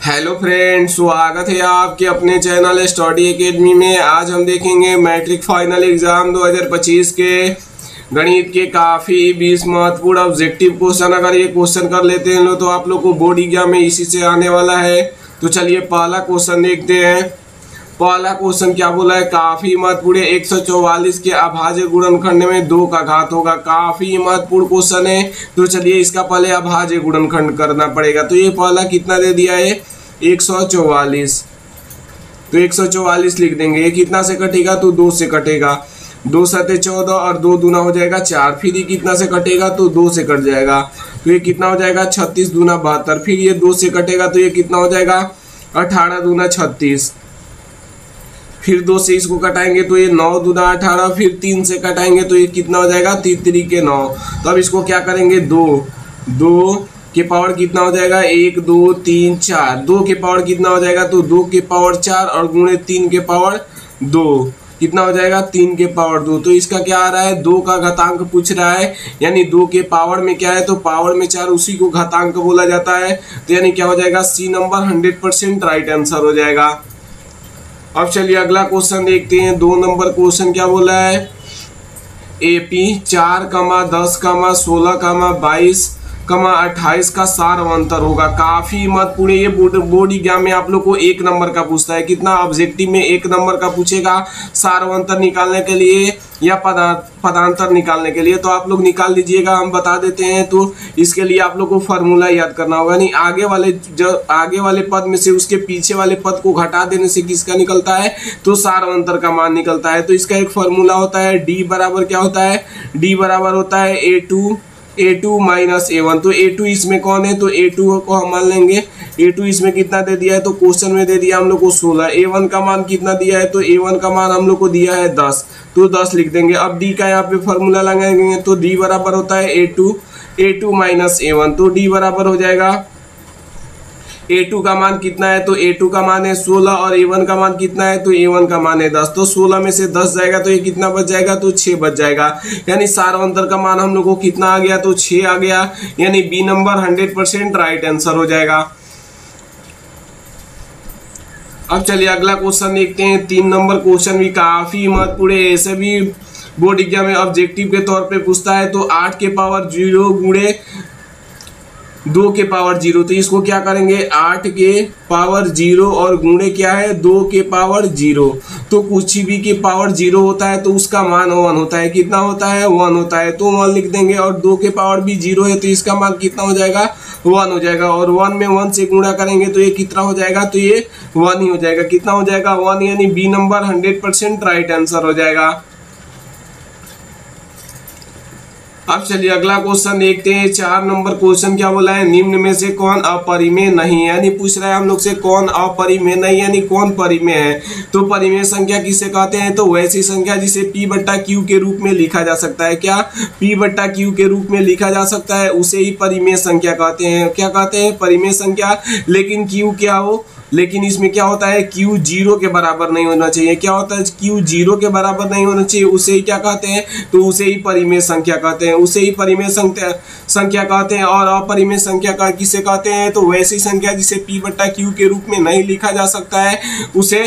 Hello friends, स्वागत है आपके अपने चैनल स्टडी एकेडमी में। आज हम देखेंगे मैट्रिक फाइनल एग्जाम 2025 के गणित के काफ़ी 20 महत्वपूर्ण ऑब्जेक्टिव क्वेश्चन। अगर ये क्वेश्चन कर लेते हैं तो आप लोग को बोर्ड एग्जाम में इसी से आने वाला है। तो चलिए पहला क्वेश्चन देखते हैं। पहला क्वेश्चन क्या बोला है, काफी महत्वपूर्ण है। 144 के अभाज्य गुणनखंड में 2 का घात होगा। काफी महत्वपूर्ण क्वेश्चन है। तो चलिए इसका पहले अभाज्य गुणनखंड करना पड़ेगा। तो ये पहला कितना दे दिया है, 144। तो 144 लिख देंगे। ये कितना से कटेगा, तो 2 से कटेगा। 2 सते 14 और 2 दूना हो जाएगा 4। फिर ये कितना से कटेगा, तो 2 से कट जाएगा। तो ये कितना हो जाएगा, 36 दूना 72। फिर ये 2 से कटेगा तो ये कितना हो जाएगा, 18 दूना 36। फिर 2 से इसको कटाएंगे तो ये 9 दूना 18। फिर 3 से कटाएंगे तो ये कितना हो जाएगा, 3 के 9। तो अब इसको क्या करेंगे, 2 के पावर कितना हो जाएगा, 1 2 3 4। 2 के पावर कितना हो जाएगा, तो 2 के पावर 4 और गुणे 3 के पावर 2 कितना हो जाएगा, 3 के पावर 2। तो इसका क्या आ रहा है, 2 का घातांक पूछ रहा है। यानी 2 के पावर में क्या है, तो पावर में 4, उसी को घातांक बोला जाता है। तो यानी क्या हो जाएगा, सी नंबर 100% राइट आंसर हो जाएगा। अब चलिए अगला क्वेश्चन देखते हैं। 2 नंबर क्वेश्चन क्या बोला है, एपी 4, 10, 16, 22, 28 का सारवंतर होगा। काफी महत्वपूर्ण ये बोर्ड एग्जाम में आप लोग को 1 नंबर का पूछता है। कितना ऑब्जेक्टिव में 1 नंबर का पूछेगा, सारवंतर निकालने के लिए या पदांतर निकालने के लिए। तो आप लोग निकाल लीजिएगा, हम बता देते हैं। तो इसके लिए आप लोग को फॉर्मूला याद करना होगा। नहीं, आगे वाले पद में से उसके पीछे वाले पद को घटा देने से किसका निकलता है, तो सारवंतर का मान निकलता है। तो इसका एक फॉर्मूला होता है, डी बराबर क्या होता है, डी बराबर होता है A2 माइनस A1। तो A2 इसमें कौन है, तो A2 को हम मान लेंगे। A2 इसमें कितना दे दिया है, तो क्वेश्चन में दे दिया हम लोग को 16। A1 का मान कितना दिया है, तो A1 का मान हम लोग को दिया है 10। तो 10 लिख देंगे। अब D का यहाँ पे फॉर्मूला लगाएंगे तो D बराबर होता है A2 माइनस A1। तो D बराबर हो जाएगा, A2 का मान कितना है, तो A2 का मान है 16 और A1 का मान कितना है, तो A1 का मान है 10। तो 16 में से 10 जाएगा तो ये कितना बच जाएगा, तो 6 बच जाएगा। यानी सारवंतर का मान हम लोग को कितना आ गया, तो 6 आ गया। यानी बी नंबर 100% राइट आंसर हो जाएगा। अब चलिए अगला क्वेश्चन देखते हैं। 3 नंबर क्वेश्चन भी काफी महत्वपूर्ण है। ऐसे भी बोर्ड एग्जाम में ऑब्जेक्टिव के तौर पे पूछता है। तो 8 के पावर 0 गुणे 2 के पावर 0। तो इसको क्या करेंगे, 8 के पावर 0 और गुणे क्या है, 2 के पावर 0। तो कुछ भी के पावर 0 होता है तो उसका मान 1 होता है। कितना होता है, 1 होता है। तो 1 लिख देंगे। और 2 के पावर भी 0 है तो इसका मान कितना हो जाएगा, 1 हो जाएगा। और 1 में 1 से गुणा करेंगे तो ये कितना हो जाएगा, तो ये 1 ही हो जाएगा। कितना हो जाएगा, 1। यानी बी नंबर 100% राइट आंसर हो जाएगा। अब चलिए अगला क्वेश्चन देखते हैं। 4 नंबर क्वेश्चन क्या बोला है, निम्न में से कौन अपरिमेय नहीं है। यानी पूछ रहा है हम लोग से कौन अपरिमेय नहीं, यानी कौन परिमेय है। तो परिमेय संख्या किसे कहते हैं, तो वैसी संख्या जिसे P बट्टा Q के रूप में लिखा जा सकता है। क्या P बट्टा Q के रूप में लिखा जा सकता है, उसे ही परिमेय संख्या कहते हैं। क्या कहते हैं, परिमेय संख्या। लेकिन Q क्या हो, लेकिन इसमें क्या होता है, Q 0 के बराबर नहीं होना चाहिए। क्या होता है, Q 0 के बराबर नहीं होना चाहिए। उसे ही क्या कहते हैं, तो उसे ही परिमेय संख्या कहते हैं। उसे ही परिमेय संख्या कहते हैं। और अपरिमेय संख्या का किसे कहते हैं, तो वैसी संख्या जिसे P बट्टा Q के रूप में नहीं लिखा जा सकता है उसे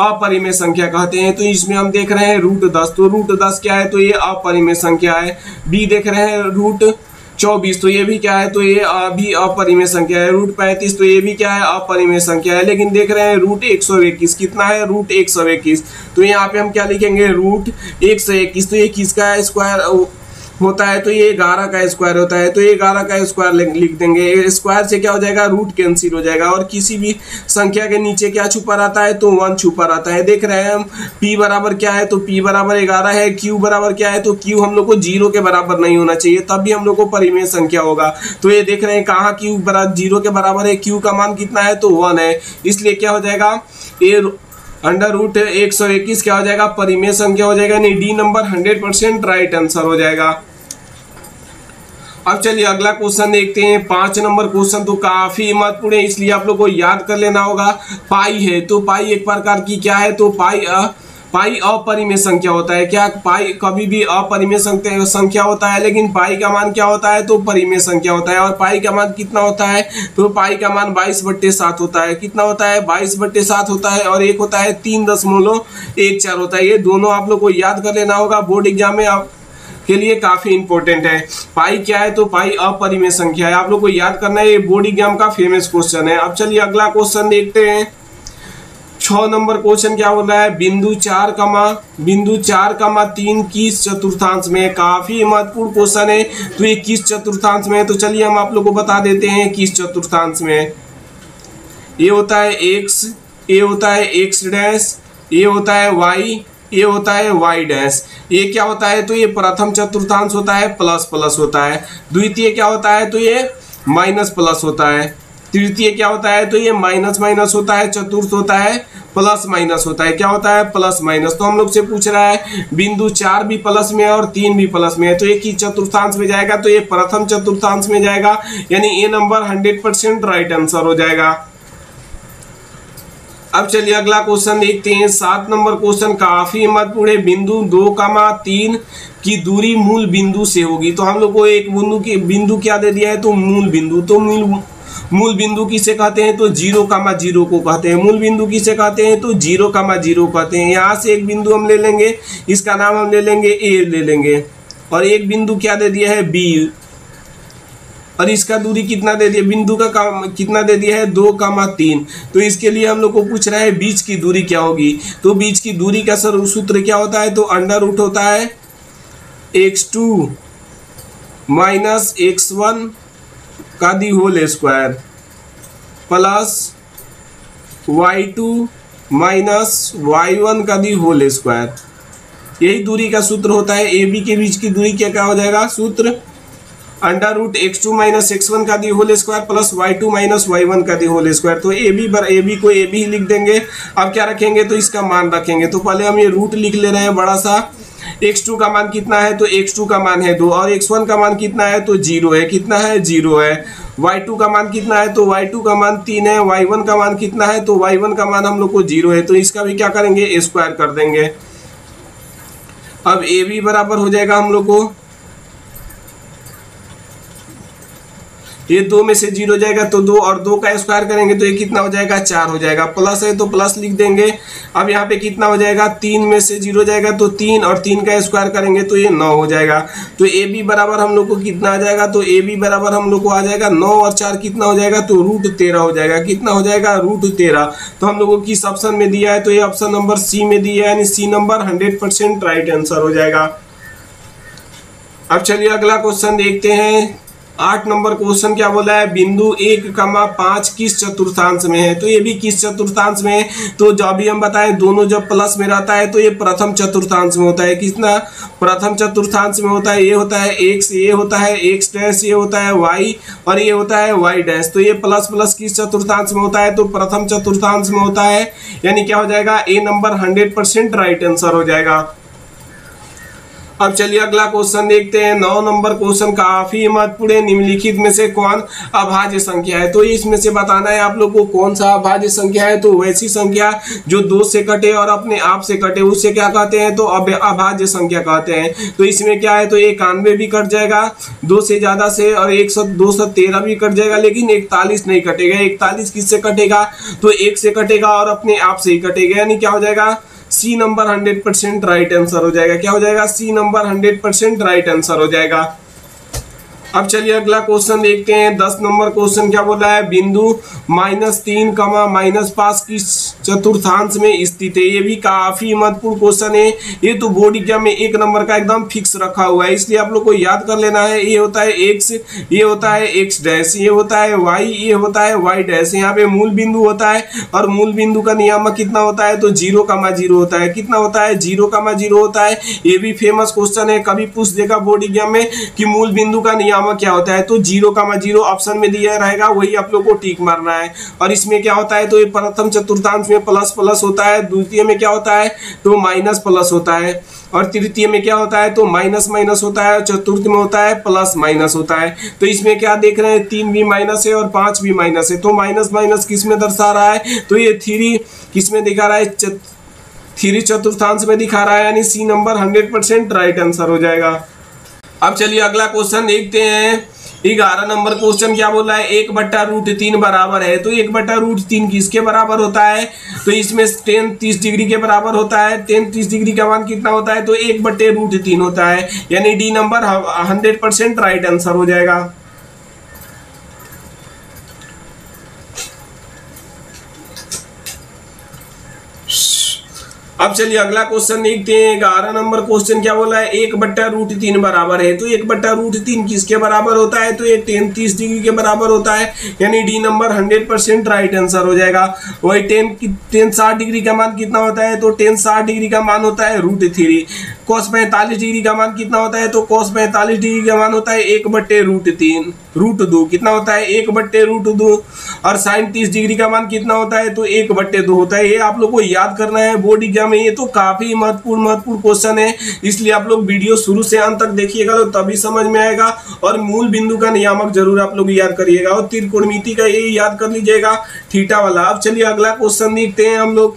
अपरिमेय संख्या कहते हैं। तो इसमें हम देख रहे हैं √10। तो √10 क्या है, तो ये अपरिमेय संख्या है। बी देख रहे हैं √24। तो ये भी क्या है, तो ये भी अपरिमेय संख्या है। √35 तो ये भी क्या है, अपरिमेय संख्या है। लेकिन देख रहे हैं √121 कितना है, √121। तो यहाँ पे हम क्या लिखेंगे, √121। तो ये किसका स्क्वायर होता है, तो ये 11 का स्क्वायर होता है। तो ये 11 का स्क्वायर लिख देंगे। स्क्वायर से क्या हो जाएगा, रूट कैंसिल हो जाएगा। और किसी भी संख्या के नीचे क्या छुपा रहता है, तो 1 छुपा रहता है। देख रहे हैं हम P बराबर क्या है, तो P बराबर 11 है। Q बराबर क्या है, तो Q हम लोग को 0 के बराबर नहीं होना चाहिए, तब भी हम लोग को परिमेय संख्या होगा। तो ये देख रहे हैं कहाँ Q बराबर 0 के बराबर है। Q का मान कितना है, तो 1 है। इसलिए क्या हो जाएगा, ये √121 क्या हो जाएगा, परिमेय संख्या हो जाएगा। नहीं, डी नंबर 100% राइट आंसर हो जाएगा। अब चलिए अगला क्वेश्चन देखते हैं। 5 नंबर क्वेश्चन तो काफी महत्वपूर्ण है, इसलिए आप लोग को याद कर लेना होगा। पाई है, तो पाई एक प्रकार की क्या है, तो पाई पाई अपरिमेय संख्या होता है। क्या पाई कभी भी अपरिमेय संख्या होता है, लेकिन पाई का मान क्या होता है तो परिमेय संख्या होता है। और पाई का मान कितना होता है तो पाई का मान 22/7 होता है। कितना होता है 22/7 होता है। और एक होता है 3.14 होता है। ये दोनों आप लोग को याद कर लेना होगा, बोर्ड एग्जाम में आप के लिए काफी इंपॉर्टेंट है। पाई क्या है तो पाई अपरिमेय संख्या है, आप लोग को याद करना है। ये बोर्ड एग्जाम का फेमस क्वेश्चन है। अब चलिए अगला क्वेश्चन देखते हैं। 6 नंबर क्वेश्चन क्या बोल रहा है, बिंदु 4,3 किस चतुर्थांश में है। काफी महत्वपूर्ण क्वेश्चन है। तो ये किस चतुर्थांश में है, तो चलिए हम आप लोग को बता देते हैं किस चतुर्थांश में है। ये होता है x, ये होता है x डैश, ये होता है y, ये होता है y डैश। ये क्या होता है तो ये प्रथम चतुर्थांश होता है, प्लस प्लस होता है। द्वितीय क्या होता है तो ये माइनस प्लस होता है। तृतीय क्या होता है तो ये माइनस माइनस होता है। चतुर्थ होता है प्लस माइनस होता है। क्या होता है प्लस माइनस। तो हम लोग से पूछ रहा है बिंदु 4 भी प्लस में है और 3 भी प्लस में है, तो ये किस चतुर्थांश में जाएगा तो ये प्रथम चतुर्थांश में जाएगा, यानी ए नंबर 100% राइट आंसर हो जाएगा। अब चलिए अगला क्वेश्चन देखते हैं। 7 नंबर क्वेश्चन काफी महत्वपूर्ण है। बिंदु 2,3 की दूरी मूल बिंदु से होगी। तो हम लोग को एक बिंदु क्या दे दिया है तो मूल बिंदु। तो मूल बिंदु किसे कहते हैं तो 0,0 को कहते हैं। मूल बिंदु किसे कहते हैं तो 0,0 कहते हैं। यहाँ से एक बिंदु हम ले लेंगे, इसका नाम हम ले लेंगे ए ले लेंगे, और एक बिंदु क्या दे दिया है बी, और इसका दूरी कितना दे दिया, बिंदु का कितना दे दिया है 2,3। तो इसके लिए हम लोग को पूछ रहा है बीच की दूरी क्या होगी। तो बीच की दूरी का सूत्र क्या होता है तो अंडर रूट होता है x2 माइनस x1 का the whole square plus y2 minus y1 का दी होल स्क्वायर। यही दूरी का सूत्र होता है। ए बी के बीच की दूरी क्या हो जाएगा सूत्र under root x2 minus x1 का the whole square plus y2 minus y1 का दी होल स्क्वायर। तो ए बी को ए बी ही लिख देंगे। अब क्या रखेंगे तो इसका मान रखेंगे। तो पहले हम ये रूट लिख ले रहे हैं बड़ा सा। x2 का मान कितना है तो x2 का मान है 2, और x1 का मान कितना है तो 0 है। कितना है 0 है। y2 का मान कितना है तो y2 का मान 3 है। y1 का मान कितना है तो y1 का मान हम लोग को 0 है। तो इसका भी क्या करेंगे स्क्वायर कर देंगे। अब ए बी बराबर हो जाएगा हम लोग को, ये 2 में से 0 जाएगा तो 2, और 2 का स्क्वायर करेंगे तो ये कितना हो जाएगा 4 हो जाएगा। प्लस है तो प्लस लिख देंगे। अब यहाँ पे कितना हो जाएगा 3 में से 0 जाएगा तो 3, और 3 का स्क्वायर करेंगे तो ये 9 हो जाएगा। तो ए बी बराबर हम लोग को कितना आ जाएगा तो ए बी बराबर हम लोग को आ जाएगा 9 और 4 कितना हो जाएगा तो √13 हो जाएगा। कितना हो जाएगा √13। तो हम लोग को किस ऑप्शन में दिया है तो ये ऑप्शन नंबर सी में दिया है, यानी सी नंबर 100% राइट आंसर हो जाएगा। अब चलिए अगला क्वेश्चन देखते हैं। 8 नंबर क्वेश्चन क्या बोला है, बिंदु 1,5 किस चतुर्थांश में है। तो ये भी किस चतुर्थांश में है तो जब भी हम बताएं दोनों जब प्लस में रहता है तो ये प्रथम चतुर्थांश में होता है। कितना प्रथम चतुर्थांश में होता है, ये होता है x, ये होता है x डैश, ये होता है y, और ये होता है y डैश। तो ये प्लस प्लस किस चतुर्थांश में होता है तो प्रथम चतुर्थांश में होता है, यानी क्या हो जाएगा ए नंबर 100% राइट आंसर हो जाएगा। अब चलिए अगला क्वेश्चन देखते हैं। 9 नंबर क्वेश्चन काफी महत्वपूर्ण है। निम्नलिखित में से कौन अभाज्य संख्या है। तो इसमें से बताना है आप लोग को कौन सा अभाज्य संख्या है। तो वैसी संख्या जो 2 से कटे और अपने आप से कटे उससे क्या कहते हैं तो अभाज्य संख्या कहते हैं। तो इसमें क्या है तो 91 भी कट जाएगा 2 से ज्यादा से, और 213 भी कट जाएगा, लेकिन 41 नहीं कटेगा। 41 किससे कटेगा तो 1 से कटेगा और अपने आप से ही कटेगा, यानी क्या हो जाएगा सी नंबर 100% राइट आंसर हो जाएगा। क्या हो जाएगा सी नंबर 100% राइट आंसर हो जाएगा। अब चलिए अगला क्वेश्चन देखते हैं। 10 नंबर क्वेश्चन क्या बोला है, बिंदु -3, -5 किस चतुर्थांश में स्थित है। ये भी काफी महत्वपूर्ण क्वेश्चन है। ये तो बोर्ड एग्जाम में 1 नंबर का एकदम फिक्स रखा हुआ है, इसलिए आप लोग को याद कर लेना है। ये होता है x, ये होता है x डैश, ये होता है y, ये होता है y डैश। यहाँ पे मूल बिंदु होता है, और मूल बिंदु का नियामक कितना होता है तो 0,0 होता है। कितना होता है 0,0 होता है। ये भी फेमस क्वेश्चन है, कभी पूछ देगा बोर्ड एग्जाम में कि मूल बिंदु का नियामक क्या होता है। तो 0,0 ऑप्शन में दिया रहेगा, वही आप लोग को टिक मारना है। और इसमें क्या होता है तो ये प्रथम चतुर्थांश में प्लस प्लस होता है, द्वितीय में क्या होता है तो माइनस प्लस होता है, और तृतीय में क्या होता है तो माइनस माइनस होता है, और चतुर्थ में होता है प्लस माइनस होता है। तो इसमें क्या देख रहे हैं 3 भी माइनस है और 5 भी माइनस है। तो माइनस माइनस किस में दर्शा रहा है तो ये 3 किस में दिखा रहा है 3 चतुर्थांश में दिखा रहा है, यानी सी नंबर 100% राइट आंसर हो जाएगा। अब चलिए अगला क्वेश्चन देखते हैं। 11 नंबर क्वेश्चन क्या बोला है, 1/√3 बराबर है। तो 1/√3 किसके बराबर होता है, तो इसमें tan 30 डिग्री के बराबर होता है। tan 30 डिग्री का मान कितना होता है, तो 1/√3 होता है, यानी डी नंबर 100% राइट आंसर हो जाएगा। अब चलिए अगला क्वेश्चन देखते हैं। 11 नंबर क्वेश्चन क्या बोला है, 1/√3 बराबर है। तो 1/√3 किसके बराबर होता है, तो ये tan 30 डिग्री के बराबर होता है, यानी डी नंबर 100% राइट आंसर हो जाएगा। वही tan 60 डिग्री का मान कितना होता है, तो tan 60 डिग्री का मान होता है √3। cos 45 डिग्री का मान कितना होता है, तो cos 45 डिग्री का मान होता है 1/√3 √2 कितना होता है 1/√2। और sin 30 डिग्री का मान कितना होता है, तो 1/2 होता है। ये आप लोग को याद करना है बोर्ड एग्जाम में, ये तो काफी महत्वपूर्ण क्वेश्चन है, इसलिए आप लोग वीडियो शुरू से अंत तक देखिएगा तो तभी समझ में आएगा। और मूल बिंदु का नियामक जरूर आप लोग याद करिएगा, और त्रिकोणमिति का ये याद कर लीजिएगा, थीटा वाला। अब चलिए अगला क्वेश्चन देखते हैं हम लोग।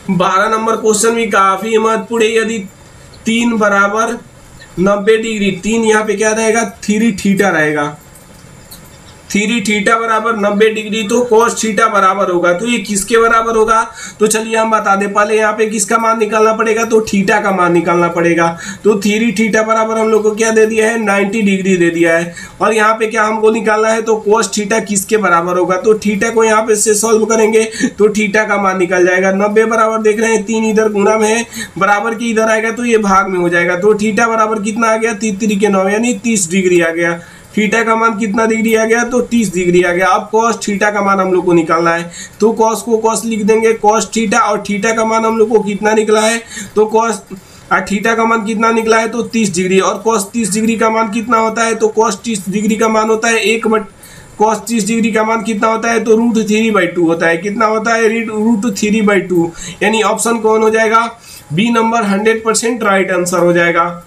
12 नंबर क्वेश्चन भी काफी महत्वपूर्ण है। यदि 3 बराबर 90 डिग्री, 3 यहाँ पे क्या रहेगा, 3 थीटा रहेगा। 3 थीटा बराबर 90 डिग्री, तो cos थीटा बराबर होगा। तो ये किसके बराबर होगा, तो चलिए हम बता दें। पहले यहाँ पे किसका मान निकालना पड़ेगा, तो थीटा का मान निकालना पड़ेगा। तो 3 थीटा बराबर हम लोग को क्या दे दिया है, 90 डिग्री दे दिया है। और यहाँ पे क्या हमको निकालना है, तो cos थीटा किसके बराबर होगा, तो थीटा को यहाँ पे से सॉल्व करेंगे तो थीटा का मान निकल जाएगा। 90 बराबर देख रहे हैं, 3 इधर गुणा में है, बराबर की इधर आएगा तो ये भाग में हो जाएगा। तो थीटा बराबर कितना आ गया, 3 के 9 यानी 30 डिग्री आ गया। थीटा का मान कितना डिग्री आ गया, तो 30 डिग्री आ गया। अब cos थीटा का मान हम लोग को निकालना है, तो cos को cos लिख देंगे, cos थीटा, और थीटा का मान हम लोग को कितना निकला है, तो cos थीटा का मान कितना निकला है, तो 30 डिग्री। और cos 30 डिग्री का मान कितना होता है, तो cos 30 डिग्री का मान होता है cos 30 डिग्री का मान कितना होता है, तो √3/2 होता है। कितना होता है, √3/2, यानी ऑप्शन कौन हो जाएगा, बी नंबर 100% राइट आंसर हो जाएगा।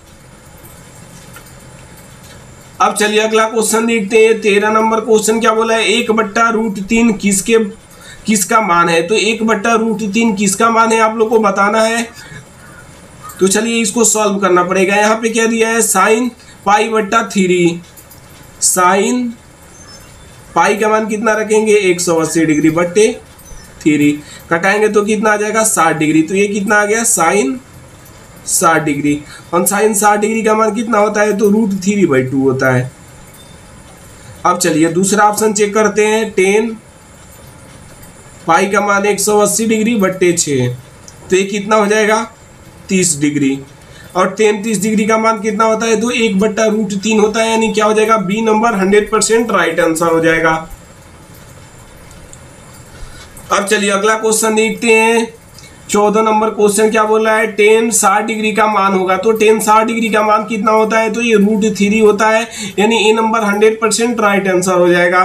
अब चलिए अगला क्वेश्चन देखते हैं। 13 नंबर क्वेश्चन क्या बोला है, 1/√3 किसका मान है। तो 1/√3 किसका मान है आप लोग को बताना है। तो चलिए इसको सॉल्व करना पड़ेगा। यहाँ पे क्या दिया है, sin π/3, sin पाई का मान कितना रखेंगे, 180 डिग्री बट्टे 3, कटाएंगे तो कितना आ जाएगा, 60 डिग्री। तो ये कितना आ गया, sin 60 डिग्री। और sin 60 डिग्री का मान कितना होता है, तो √3/2 होता है। अब चलिए दूसरा ऑप्शन चेक करते हैं। tan पाई का मान 180 डिग्री बट्टे 6, तो ये कितना हो जाएगा, 30 डिग्री। और tan 30 डिग्री का मान कितना होता है, तो 1/√3 होता है, यानी क्या हो जाएगा, बी नंबर 100% राइट आंसर हो जाएगा। अब चलिए अगला क्वेश्चन देखते हैं। 14 नंबर क्वेश्चन क्या बोला है, tan 60 डिग्री का मान होगा। तो tan 60 डिग्री का मान कितना होता है, तो ये √3 होता है, यानी ए नंबर 100% राइट आंसर हो जाएगा।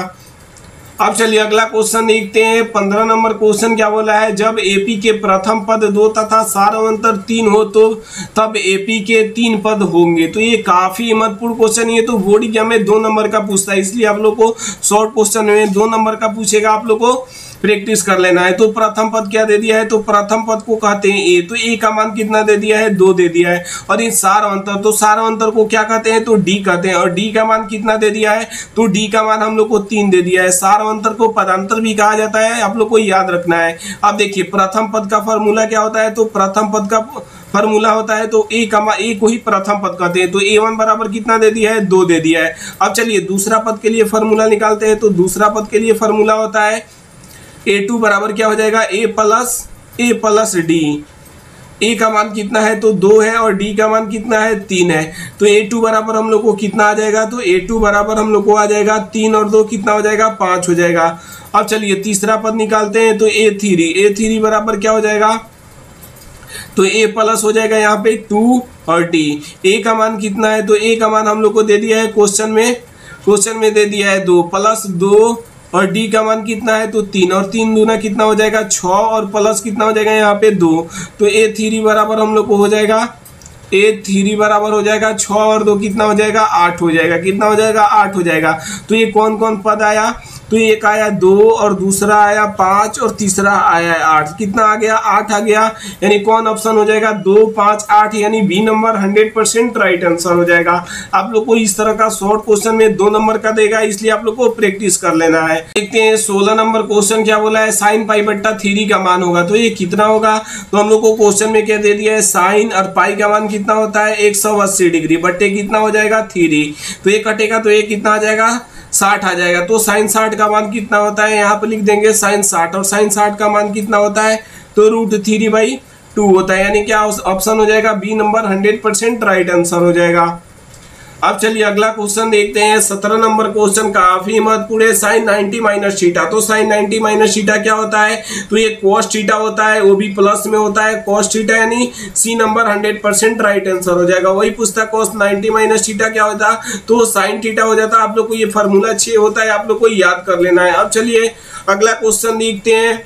अब चलिए अगला क्वेश्चन देखते हैं। 15 नंबर क्वेश्चन क्या बोला है, जब एपी के प्रथम पद 2 तथा सारांतर 3 हो तो तब एपी के 3 पद होंगे। तो ये काफी महत्वपूर्ण क्वेश्चन, ये तो बोर्ड एग्जाम में 2 नंबर का पूछता है, इसलिए आप लोग को शॉर्ट क्वेश्चन में 2 नंबर का पूछेगा, आप लोग को प्रैक्टिस कर लेना है। तो प्रथम पद क्या दे दिया है, तो प्रथम पद को कहते हैं ए। तो ए का मान कितना दे दिया है, 2 दे दिया है। और ये सारांतर, तो सारांतर को क्या कहते हैं, तो डी कहते हैं। और डी का मान कितना दे दिया है, तो डी का मान हम लोग को 3 दे दिया है। सारांतर को पदांतर भी कहा जाता है, आप लोग को याद रखना है। अब देखिए प्रथम पद का फॉर्मूला क्या होता है, तो प्रथम पद का फॉर्मूला होता है, तो ए को ही प्रथम पद कहते हैं। तो a1 बराबर कितना दे दिया है, 2 दे दिया है। अब चलिए दूसरा पद के लिए फॉर्मूला निकालते हैं। तो दूसरा पद के लिए फॉर्मूला होता है a2 बराबर क्या हो जाएगा, a प्लस d। a का मान कितना है, तो 2 है, और d का मान कितना है, 3 है। तो a2 बराबर हम लोग को कितना आ जाएगा, तो a2 बराबर हम लोग को आ जाएगा 3 और 2 कितना हो जाएगा, 5 हो जाएगा। अब चलिए तीसरा पद निकालते हैं। तो a3 बराबर क्या हो जाएगा, तो a प्लस हो जाएगा यहाँ पे 2 और d। a का मान कितना है, तो a का मान हम लोग को दे दिया है क्वेश्चन में दे दिया है 2 प्लस 2, और d का मान कितना है, तो 3, और 3 दूना कितना हो जाएगा, 6, और प्लस कितना हो जाएगा यहाँ पे 2। तो a3 बराबर हम लोग को हो जाएगा, a3 बराबर हो जाएगा 6 और 2 कितना हो जाएगा, 8 हो जाएगा। कितना हो जाएगा, 8 हो जाएगा। तो ये कौन कौन पद आया, तो एक आया 2 और दूसरा आया 5 और तीसरा आया 8। कितना आ गया? 8 आ गया। यानी कौन ऑप्शन हो जाएगा? 2, 5, 8, यानी बी नंबर 100% राइट आंसर हो जाएगा। आप लोग को इस तरह का शॉर्ट क्वेश्चन में 2 नंबर का देगा, इसलिए आप लोग को प्रैक्टिस कर लेना है। देखते हैं 16 नंबर क्वेश्चन क्या बोला है, साइन पाई बट्टा थीरी का मान होगा। तो ये कितना होगा? तो हम लोग को क्वेश्चन में क्या दे दिया है, साइन और पाई का मान कितना होता है 180 डिग्री, बट्टे कितना हो जाएगा थीरी। तो ये कटेगा तो ये कितना आ जाएगा 60 आ जाएगा। तो साइन 60 का मान कितना होता है, यहाँ पे लिख देंगे साइन 60, और साइन 60 का मान कितना होता है तो √3/2 होता है। यानी क्या ऑप्शन हो जाएगा बी नंबर 100% राइट आंसर हो जाएगा। अब चलिए अगला क्वेश्चन देखते हैं। 17 नंबर क्वेश्चन काफी महत्वपूर्ण है, साइन 90 माइनस थीटा। तो साइन 90 माइनस थीटा क्या होता है? तो ये कॉस थीटा होता है, वो भी प्लस में होता है कॉस थीटा, यानी सी नंबर 100% राइट आंसर हो जाएगा। वही पूछता कॉस 90 माइनस थीटा क्या होता, तो साइन थीटा हो जाता। आप लोग को ये फॉर्मूला 6 होता है, आप लोग को याद कर लेना है। अब चलिए अगला क्वेश्चन देखते हैं।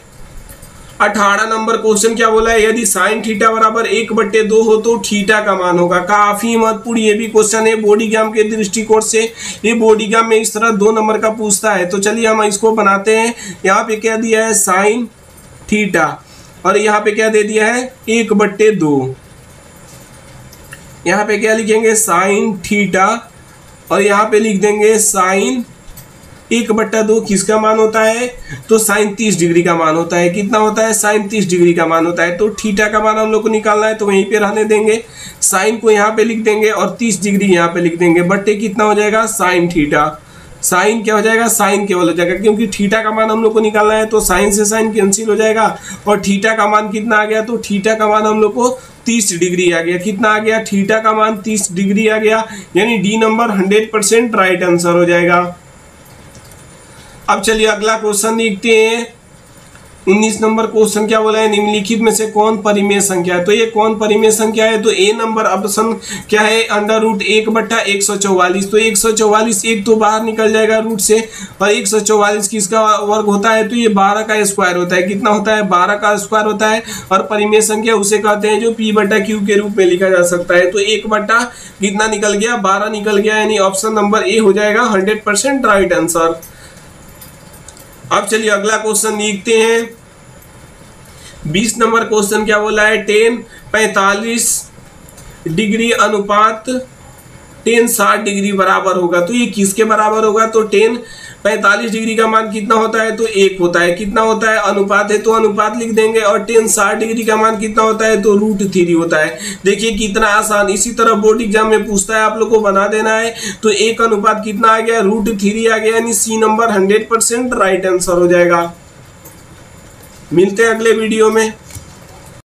18 नंबर क्वेश्चन क्या बोला है, यदि साइन थीटा बराबर 1/2 हो तो थीटा का मान होगा। काफी महत्वपूर्ण ये भी क्वेश्चन है बोर्डिग्राम के दृष्टिकोण से। ये बोर्डिग्राम में इस तरह 2 नंबर का पूछता है। तो चलिए हम इसको बनाते हैं। यहाँ पे क्या दिया है साइन थीटा, और यहाँ पे क्या दे दिया है 1/2। यहाँ पे क्या लिखेंगे साइन थीटा, और यहाँ पे लिख देंगे साइन 1/2 किसका मान होता है, तो साइन 30 डिग्री का मान होता है। कितना होता है? साइन 30 डिग्री का मान होता है। तो थीटा का मान हम लोग को निकालना है, तो वहीं पे रहने देंगे, साइन को यहाँ पे लिख देंगे और 30 डिग्री यहाँ पे लिख देंगे, बट्टे कितना हो जाएगा साइन थीटा। साइन क्या हो जाएगा? साइन केवल हो जाएगा, क्योंकि थीटा का मान हम लोग को निकालना है। तो साइन से साइन कैंसिल हो जाएगा, और थीटा का मान कितना आ गया, तो थीटा का मान हम लोग को 30 डिग्री आ गया। कितना आ गया? थीटा का मान 30 डिग्री आ गया, यानी डी नंबर 100% राइट आंसर हो जाएगा। अब चलिए अगला क्वेश्चन देखते हैं। 19 नंबर क्वेश्चन क्या बोला है, निम्नलिखित में से कौन परिमेय संख्या है। तो ये कौन परिमेय संख्या है, तो ए नंबर ऑप्शन क्या है √1/144। तो 144 एक तो बाहर निकल जाएगा रूट से, और 144 किसका वर्ग होता है, तो ये 12 का स्क्वायर होता है। कितना होता है? 12 का स्क्वायर होता है। और परिमेय संख्या उसे कहते हैं जो p/q के रूप में लिखा जा सकता है। तो 1 बट्टा कितना निकल गया, 12 निकल गया, यानी ऑप्शन नंबर ए हो जाएगा 100% राइट आंसर। अब चलिए अगला क्वेश्चन देखते हैं। 20 नंबर क्वेश्चन क्या बोला है, tan 45 डिग्री अनुपात tan 60 डिग्री बराबर होगा। तो ये किसके बराबर होगा, तो tan 45 डिग्री का मान कितना होता है, तो 1 होता है। कितना होता है? अनुपात है, तो अनुपात लिख देंगे। और tan 60 डिग्री का मान कितना होता है, तो √3 होता है। देखिए कितना आसान। इसी तरह बोर्ड एग्जाम में पूछता है, आप लोग को बना देना है। तो 1 अनुपात कितना आ गया, √3 आ गया, यानी सी नंबर 100% राइट आंसर हो जाएगा। मिलते हैं अगले वीडियो में।